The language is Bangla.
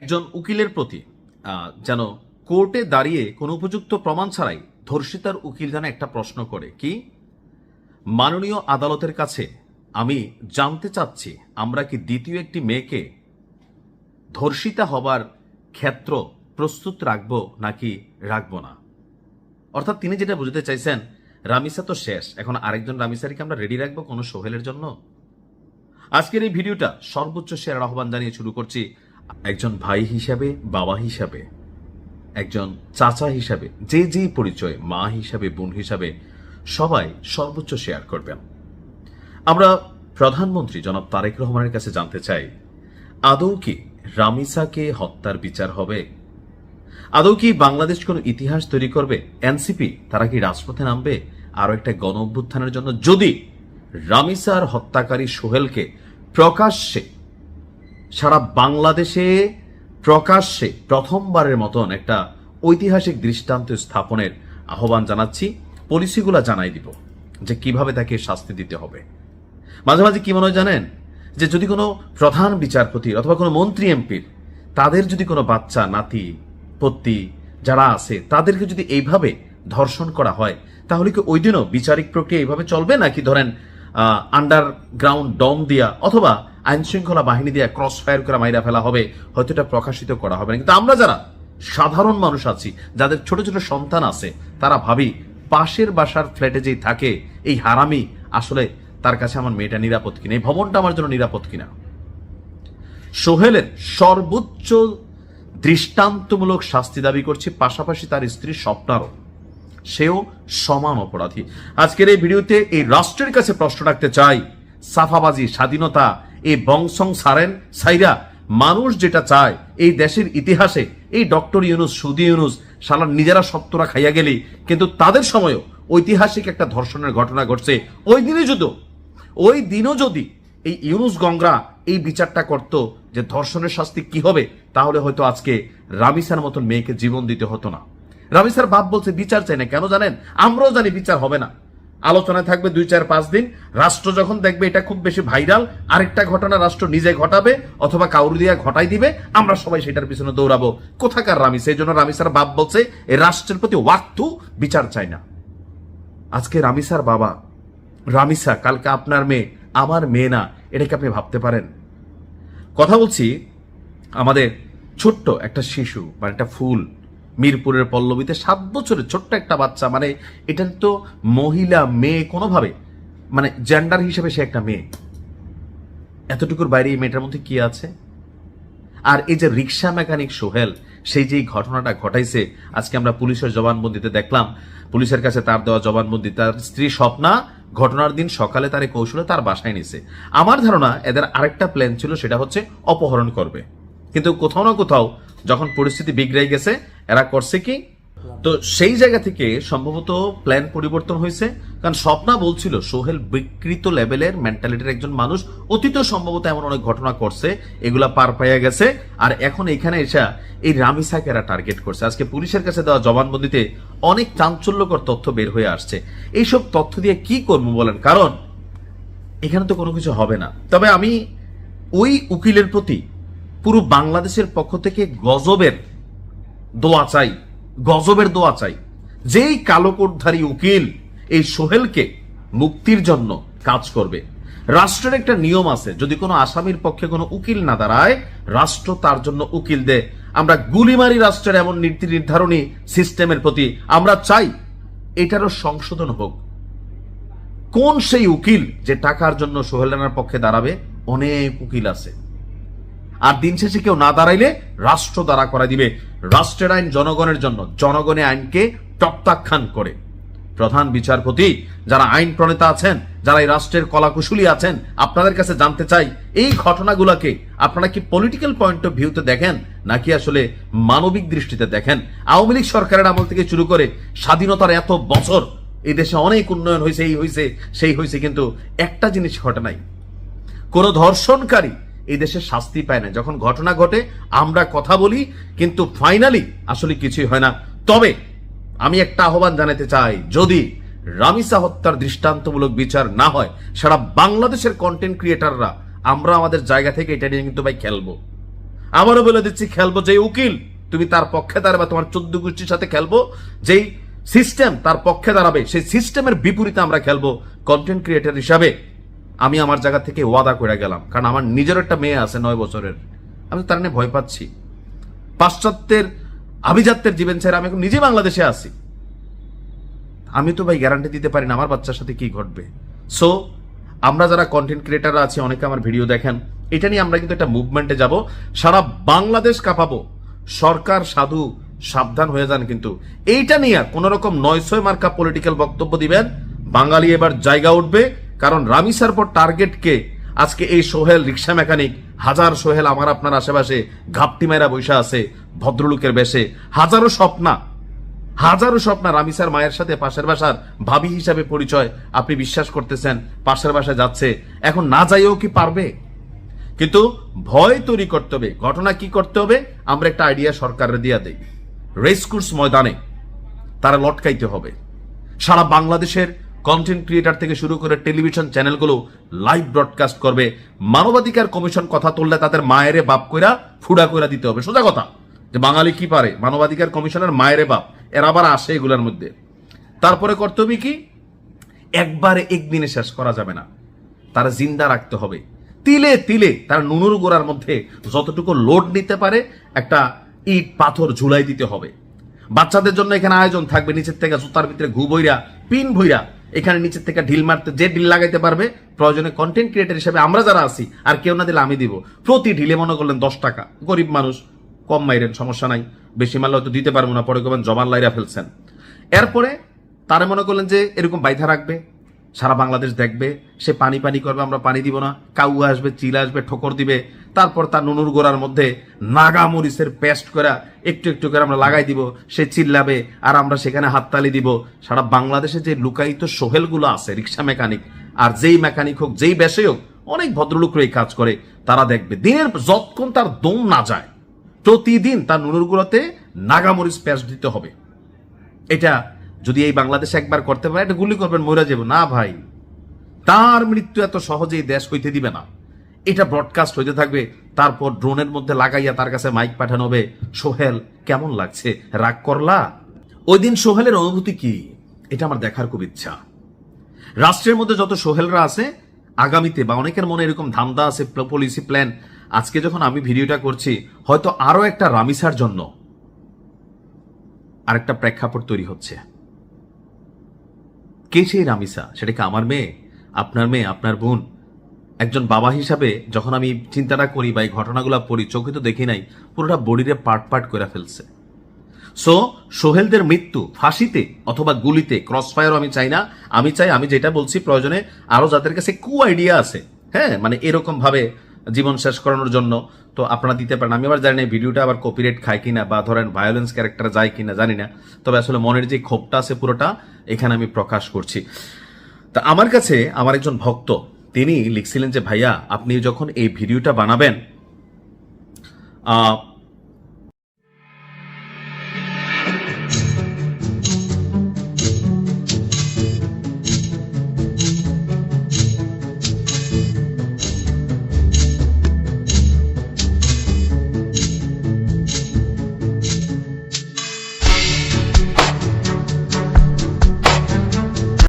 একজন উকিলের প্রতি যেন কোর্টে দাঁড়িয়ে কোনো উপযুক্ত প্রমাণ ছাড়াই ধর্ষিতার উকিল যেন একটা প্রশ্ন করে কি, মাননীয় আদালতের কাছে আমি জানতে চাচ্ছি আমরা কি দ্বিতীয় একটি মেয়েকে ধর্ষিতা হবার ক্ষেত্র প্রস্তুত রাখবো নাকি রাখবো না। অর্থাৎ তিনি যেটা বুঝতে চাইছেন, রামিসা তো শেষ, এখন আরেকজন রামিসারিকে আমরা রেডি রাখবো কোনো সোহেলের জন্য। আজকের এই ভিডিওটা সর্বোচ্চ শেয়ার আহ্বান জানিয়ে শুরু করছি। একজন ভাই হিসাবে, বাবা হিসাবে, একজন চাচা হিসাবে, যে যেই পরিচয়, মা হিসাবে, বোন হিসাবে, সবাই সর্বোচ্চ শেয়ার করবেন। আমরা প্রধানমন্ত্রী জনাব তারেক রহমানের কাছে জানতে চাই, আদৌ কি রামিসাকে হত্যার বিচার হবে? আদৌ কি বাংলাদেশ কোনো ইতিহাস তৈরি করবে? এনসিপি তারা কি রাজপথে নামবে আরো একটা গণ অভ্যুত্থানের জন্য, যদি রামিসার হত্যাকারী সোহেলকে প্রকাশ্যে সারা বাংলাদেশে প্রকাশ্যে প্রথমবারের মতন একটা ঐতিহাসিক দৃষ্টান্ত স্থাপনের আহ্বান জানাচ্ছি। পলিসিগুলা জানাই দিব যে কিভাবে তাকে শাস্তি দিতে হবে। মাঝে মাঝে কি মনে হয় জানেন, যে যদি কোনো প্রধান বিচারপতির অথবা কোনো মন্ত্রী এমপির তাদের যদি কোনো বাচ্চা নাতি পত্তি যারা আছে তাদেরকে যদি এইভাবে ধর্ষণ করা হয়, তাহলে কি ওই দিনও বিচারিক প্রক্রিয়া এইভাবে চলবে, নাকি ধরেন আন্ডারগ্রাউন্ড ডম দিয়া অথবা আইন শৃঙ্খলা বাহিনী দিয়া ক্রস ফায়ার করে মাইরা ফেলা হবে, হয়তো এটা প্রকাশিত করা হবে না। কিন্তু আমরা যারা সাধারণ মানুষ আছি, যাদের ছোট ছোট সন্তান আছে, তারা ভাবি পাশের বাসার ফ্ল্যাটে যেই থাকে এই হারামি, আসলে তার কাছে আমার মেয়েটা নিরাপদ কিনা, এই ভবনটা আমার জন্য নিরাপদ কিনা। সোহেলের সর্বোচ্চ দৃষ্টান্তমূলক শাস্তি দাবি করছি, পাশাপাশি তার স্ত্রী স্বপ্নারও, সেও সমান অপরাধী। আজকের এই ভিডিওতে এই রাষ্ট্রের কাছে প্রশ্ন রাখতে চাই, সাফাবাজি, স্বাধীনতা, এই বংশং সারেন সাইরা মানুষ যেটা চায় এই দেশের ইতিহাসে, এই ডক্টর ইউনুস, সুদি ইউনুস শালার নিজেরা সত্যরা খাইয়া গেলি, কিন্তু তাদের সময়ও ঐতিহাসিক একটা ধর্ষণের ঘটনা ঘটছে। ওই দিনও যদি এই ইউনুস গংরা এই বিচারটা করত যে ধর্ষণের শাস্তি কি হবে, তাহলে হয়তো আজকে রামিসার মতন মেয়েকে জীবন দিতে হতো না। রামিসার বাপ বলছে বিচার চাই না, কেন জানেন? আমরাও জানি বিচার হবে না, আলোচনায় থাকবে 2-4-5 দিন। রাষ্ট্র যখন দেখবে এটা খুব বেশি ভাইরাল, আরেকটা ঘটনা রাষ্ট্র নিজে ঘটাবে অথবা কাউর দিয়া ঘটাই দিবে, আমরা সবাই সেটার পিছনে দৌড়াবো। কোথাকার রামিসা? এই জন্য রামিসার বাপ বলছে এই রাষ্ট্রের প্রতি ওয়াক্তু বিচার চাই না। আজকে রামিসার বাবা, রামিসা কালকে আপনার মেয়ে, আমার মেয়ে না, এটাকে আপনি ভাবতে পারেন? কথা বলছি আমাদের ছোট্ট একটা শিশু, মানে একটা ফুল, মিরপুরের পল্লবীতে 7 বছরের ছোট্ট একটা বাচ্চা, মানে এটা তো মহিলা মেয়ে কোনোভাবে, মানে জেন্ডার হিসেবে সে একটা মেয়ে। এতটুকুর বাইরে এই মেয়েটার মধ্যে কি আছে? আর এই যে রিক্সা মেকানিক সোহেল, সেই যে ঘটনাটা ঘটাইছে, আজকে আমরা পুলিশের জবানবন্দিতে দেখলাম, পুলিশের কাছে তার দেওয়া জবানবন্দি, তার স্ত্রী স্বপ্না ঘটনার দিন সকালে তার কৌশলে তার বাসায় নিছে। আমার ধারণা এদের আরেকটা প্ল্যান ছিল, সেটা হচ্ছে অপহরণ করবে। কিন্তু কোথাও না কোথাও যখন পরিস্থিতি বিগড়ে গেছে, এরা করছে কি, তো সেই জায়গা থেকে সম্ভবত প্ল্যান পরিবর্তন হয়েছে। কারণ স্বপ্না বলছিল সোহেল বিকৃত লেভেলের মেন্টালিটির একজন মানুষ, অতীতেও সম্ভবত এমন অনেক ঘটনা করছে, এগুলা পার পাইয়া গেছে, আর এখন এখানে এসে এই রামিসাকে এরা টার্গেট করছে। আজকে পুলিশের কাছে দেওয়া জবানবন্দিতে অনেক চাঞ্চল্যকর তথ্য বের হয়ে আসছে। এইসব তথ্য দিয়ে কি করবো বলেন? কারণ এখানে তো কোনো কিছু হবে না। তবে আমি ওই উকিলের প্রতি পুরো বাংলাদেশের পক্ষ থেকে গজবের দোয়া চাই, যেই কালো কোটধারী উকিল এই সোহেলকে মুক্তির জন্য কাজ করবে। রাষ্ট্রের একটা নিয়ম আছে, যদি কোনো আসামির পক্ষে কোনো উকিল না দাঁড়ায়, রাষ্ট্র তার জন্য উকিল দেয়। আমরা গুলি মারি রাষ্ট্রের এমন নীতি নির্ধারণী সিস্টেমের প্রতি। আমরা চাই এটারও সংশোধন হোক। কোন সেই উকিল যে টাকার জন্য সোহেল রানার পক্ষে দাঁড়াবে? অনেক উকিল আছে, আর দিন শেষে কেউ না দাঁড়াইলে রাষ্ট্র দাঁড়া করা দিবে। রাষ্ট্রের আইন জনগণের জন্য, জনগণের আইনকে প্রত্যাখ্যান করে। প্রধান বিচারপতি, যারা আইন প্রণেতা আছেন, যারা এই রাষ্ট্রের কলাকুশলী আছেন, আপনাদের কাছে জানতে চাই, এই ঘটনাগুলোকে আপনারা কি পলিটিক্যাল পয়েন্ট অফ ভিউতে দেখেন, নাকি আসলে মানবিক দৃষ্টিতে দেখেন? আওয়ামী লীগ সরকারের আমল থেকে শুরু করে স্বাধীনতার এত বছর এই দেশে অনেক উন্নয়ন হয়েছে, এই হয়েছে সেই হয়েছে, কিন্তু একটা জিনিস ঘটে নাই, কোন ধর্ষণকারী এই দেশে শাস্তি পায় না। যখন ঘটনা ঘটে আমরা কথা বলি, কিন্তু ফাইনালি আসলে কিছুই হয় না। তবে আমি একটা আহ্বান জানাতে চাই, যদি রামিসা হত্যার দৃষ্টান্তমূলক বিচার না হয়, সারা বাংলাদেশের কন্টেন্ট ক্রিয়েটাররা আমরা আমাদের জায়গা থেকে এটা নিয়ে কিন্তু ভাই খেলবো। আবারও বলে দিচ্ছি, খেলবো যেই উকিল তুমি তার পক্ষে দাঁড়াবে, তোমার 14 গোষ্ঠীর সাথে খেলবো, যেই সিস্টেম তার পক্ষে দাঁড়াবে সেই সিস্টেমের বিপরীতে আমরা খেলবো কন্টেন্ট ক্রিয়েটর হিসাবে। আমি আমার জায়গা থেকে ওয়াদা করে গেলাম, কারণ আমার নিজের একটা মেয়ে আছে 9 বছরের, আমি তার নিয়ে ভয় পাচ্ছি। পাশ্চাত্যের আভিজাত্যের জীবন ছেড়ে আমি এখন নিজে বাংলাদেশে আছি, আমি তো ভাই গ্যারান্টি দিতে পারি না আমার বাচ্চার সাথে কি ঘটবে। সো আমরা যারা কন্টেন্ট ক্রিয়েটাররা আছি, অনেকে আমার ভিডিও দেখেন, এটা নিয়ে আমরা কিন্তু একটা মুভমেন্টে যাব, সারা বাংলাদেশ কাঁপাবো। সরকার সাধু সাবধান হয়ে যান, কিন্তু এইটা নিয়ে কোন রকম 900 মার্কা পলিটিক্যাল বক্তব্য দিবেন, বাঙালি এবার জায়গা উঠবে। কারণ রামিসার পর টার্গেটকে আজকে এই সোহেল রিক্সা মেকানিক, হাজার সোহেল আমার আপনার আশেপাশে ঘাপটি মেরা বৈশা আছে ভদ্রলোকের বেশে, হাজারো স্বপ্ন রামিসার মায়ের সাথে পাশের বাসার ভাবি হিসাবে পরিচয়, আপনি বিশ্বাস করতেছেন পাশের বাসায় যাচ্ছে, এখন না যাইও কি পারবে? কিন্তু ভয় তৈরি করতে হবে। ঘটনা কি করতে হবে, আমরা একটা আইডিয়া সরকারের দিয়া দেই, রেসকোর্স ময়দানে তারা লটকাইতে হবে। সারা বাংলাদেশের কন্টেন্ট ক্রিয়েটার থেকে শুরু করে টেলিভিশন চ্যানেলগুলো লাইভ ব্রডকাস্ট করবে। মানবাধিকার কমিশন কথা তুললে তাদের মায়েরে বাপ কইরা ফুডা কইরা দিতে হবে। সোজা কথা, যে বাঙালি কি পারে, মানবাধিকার কমিশনের মায়েরে বাপ, এর আবার আসে এগুলোর মধ্যে। তারপরে করতে হবে কি, একবারে একদিনে শেষ করা যাবে না, তারা জিন্দা রাখতে হবে। তিলে তিলে তার নুনুর গোড়ার মধ্যে যতটুকু লোড নিতে পারে একটা ইট পাথর ঝুলাই দিতে হবে। বাচ্চাদের জন্য এখানে আয়োজন থাকবে, নিচের থেকে জুতার ভিতরে ঘু বইরা পিন ভইরা এখানে নিচের থেকে ঢিল মারতে, যে ঢিল লাগাইতে পারবে প্রয়োজনে কন্টেন্ট ক্রিয়েটর হিসেবে আমরা যারা আছি, আর কেউ না দিলে আমি দিব। প্রতি ঢিলে মনে করলেন 10 টাকা, গরিব মানুষ কম মাইরেন, সমস্যা নাই, বেশি মারলে হয়তো দিতে পারবো না, পরে কবেন জমান লাইরা ফেলছেন। এরপরে তারা মনে করলেন যে এরকম বাইধা রাখবে, সারা বাংলাদেশ দেখবে, সে পানি পানি করবে, আমরা পানি দিব না, কাউ আসবে, চিল আসবে, ঠোকর দিবে, তারপর তার নুনুর গোড়ার মধ্যে নাগা মরিচের পেস্ট করে একটু একটু করে আমরা লাগাই দিব, সে চিল্লাবে আর আমরা সেখানে হাততালি দিব। সারা বাংলাদেশে যে লুকায়িত সোহেলগুলো আছে রিক্সা মেকানিক, আর যেই মেকানিক হোক যেই বেশে হোক, অনেক ভদ্রলোকরা এই কাজ করে, তারা দেখবে দিনের যতক্ষণ তার দম না যায় প্রতিদিন তার নুনুর গুলোতে নাগামরিচ পেস্ট দিতে হবে। এটা যদি এই বাংলাদেশে একবার করতে পারে, এটা গুলি করবেন মরে যাব না ভাই, তার মৃত্যু এত সহজেই দেশ হইতে দিবে না। এটা ব্রডকাস্ট হইতে থাকবে, তারপর ড্রোনের মধ্যে লাগাইয়া তার কাছে মাইক পাঠানো হবে, সোহেল কেমন লাগছে, রাগ করলা? ওই দিন সোহেলের অনুভূতি কি, এটা আমার দেখার খুব ইচ্ছা। রাষ্ট্রের মধ্যে যত সোহেলরা আছে আগামীতে, বা অনেকের মনে এরকম ধান্দা আছে, পলিসি প্ল্যান, আজকে যখন আমি ভিডিওটা করছি হয়তো আরো একটা রামিসার জন্য আরেকটা প্রেক্ষাপট তৈরি হচ্ছে। কে সেই রামিসা? সেটা কি আমার মেয়ে, আপনার মেয়ে, আপনার বোন? একজন বাবা হিসাবে যখন আমি চিন্তাটা করি বা এই ঘটনাগুলো পড়ি, চোখে তো দেখি নাই, পুরোটা বডিরে পার্ট পার্ট করে ফেলছে। সো সোহেলদের মৃত্যু ফাঁসিতে অথবা গুলিতে, ক্রস ফায়ারও আমি চাই না। আমি চাই, আমি যেটা বলছি, প্রয়োজনে আরো যাদের কাছে আইডিয়া আছে, হ্যাঁ, মানে এরকম ভাবে জীবন শেষ করানোর জন্য, তো আপনারা দিতে পারেন। আমি আবার জানি না ভিডিওটা আবার কপিরাইট খায় কিনা, বা ধরেন ভায়োলেন্স ক্যারেক্টার যায় কিনা জানি না, তবে আসলে মনের যে ক্ষোভটা আছে পুরোটা এখানে আমি প্রকাশ করছি। তা আমার কাছে আমার একজন ভক্ত, তিনি লিখছিলেন যে ভাইয়া আপনি যখন এই ভিডিওটা বানাবেন